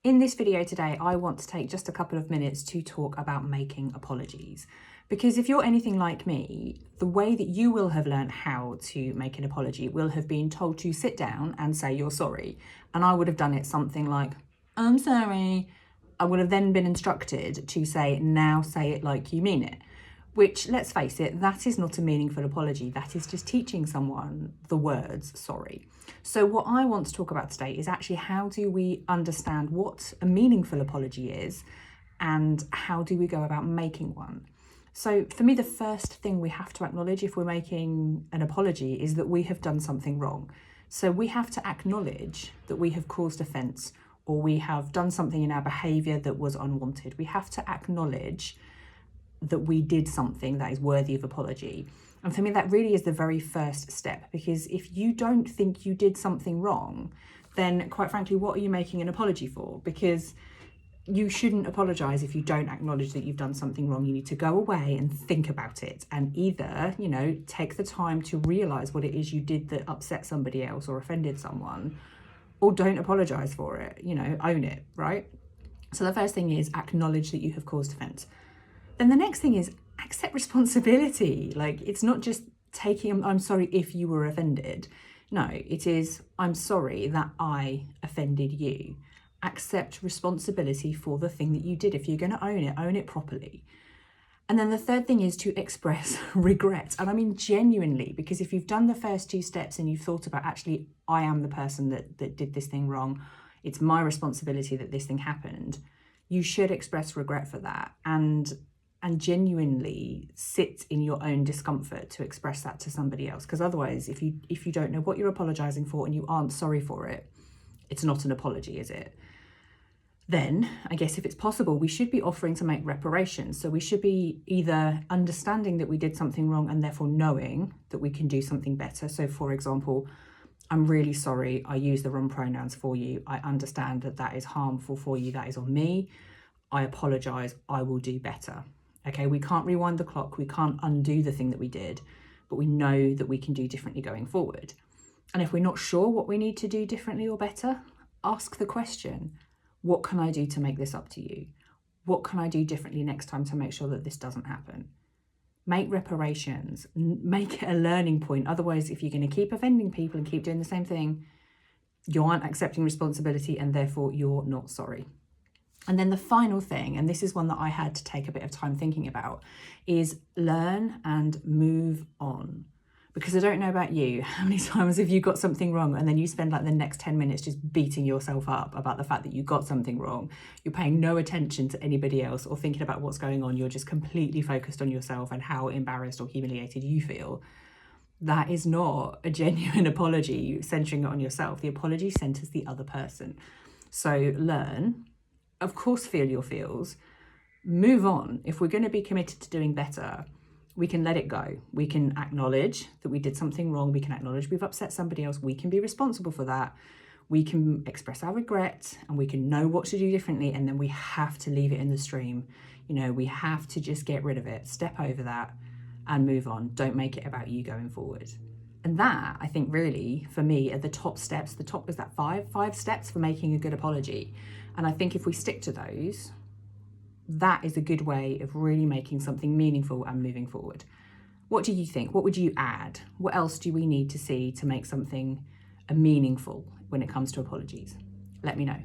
In this video today, I want to take just a couple of minutes to talk about making apologies. Because if you're anything like me, the way that you will have learned how to make an apology will have been told to sit down and say you're sorry. And I would have done it something like, I'm sorry. I would have then been instructed to say, now say it like you mean it. Which, let's face it, that is not a meaningful apology. That is just teaching someone the words sorry. So what I want to talk about today is actually how do we understand what a meaningful apology is and how do we go about making one. So for me, the first thing we have to acknowledge if we're making an apology is that we have done something wrong. So we have to acknowledge that we have caused offence or we have done something in our behaviour that was unwanted. We have to acknowledge that we did something that is worthy of apology. And for me, that really is the very first step, because if you don't think you did something wrong, then quite frankly, what are you making an apology for? Because you shouldn't apologise if you don't acknowledge that you've done something wrong. You need to go away and think about it and either, take the time to realise what it is you did that upset somebody else or offended someone, or don't apologise for it, own it, right? So the first thing is acknowledge that you have caused offence. Then the next thing is accept responsibility. Like, it's not just taking, I'm sorry if you were offended. No, it is, I'm sorry that I offended you. Accept responsibility for the thing that you did. If you're going to own it properly. And then the third thing is to express regret. And I mean genuinely, because if you've done the first two steps and you've thought about, actually, I am the person that did this thing wrong, it's my responsibility that this thing happened, you should express regret for that and genuinely sit in your own discomfort to express that to somebody else. Because otherwise, if you don't know what you're apologising for and you aren't sorry for it, it's not an apology, is it? Then, I guess if it's possible, we should be offering to make reparations. So we should be either understanding that we did something wrong and therefore knowing that we can do something better. So for example, I'm really sorry I used the wrong pronouns for you. I understand that that is harmful for you. That is on me. I apologise. I will do better. Okay, we can't rewind the clock. We can't undo the thing that we did, but we know that we can do differently going forward. And if we're not sure what we need to do differently or better, ask the question, what can I do to make this up to you? What can I do differently next time to make sure that this doesn't happen? Make reparations, make it a learning point. Otherwise, if you're going to keep offending people and keep doing the same thing, you aren't accepting responsibility and therefore you're not sorry. And then the final thing, and this is one that I had to take a bit of time thinking about, is learn and move on. Because I don't know about you, how many times have you got something wrong and then you spend like the next 10 minutes just beating yourself up about the fact that you got something wrong. You're paying no attention to anybody else or thinking about what's going on. You're just completely focused on yourself and how embarrassed or humiliated you feel. That is not a genuine apology centering it on yourself. The apology centers the other person. So learn. Of course, feel your feels, move on. If we're going to be committed to doing better, we can let it go. We can acknowledge that we did something wrong. We can acknowledge we've upset somebody else. We can be responsible for that. We can express our regret and we can know what to do differently. And then we have to leave it in the stream. We have to just get rid of it, step over that and move on. Don't make it about you going forward. And that, I think, really, for me, are the top steps. The top was that five steps for making a good apology. And I think if we stick to those, that is a good way of really making something meaningful and moving forward. What do you think? What would you add? What else do we need to see to make something meaningful when it comes to apologies? Let me know.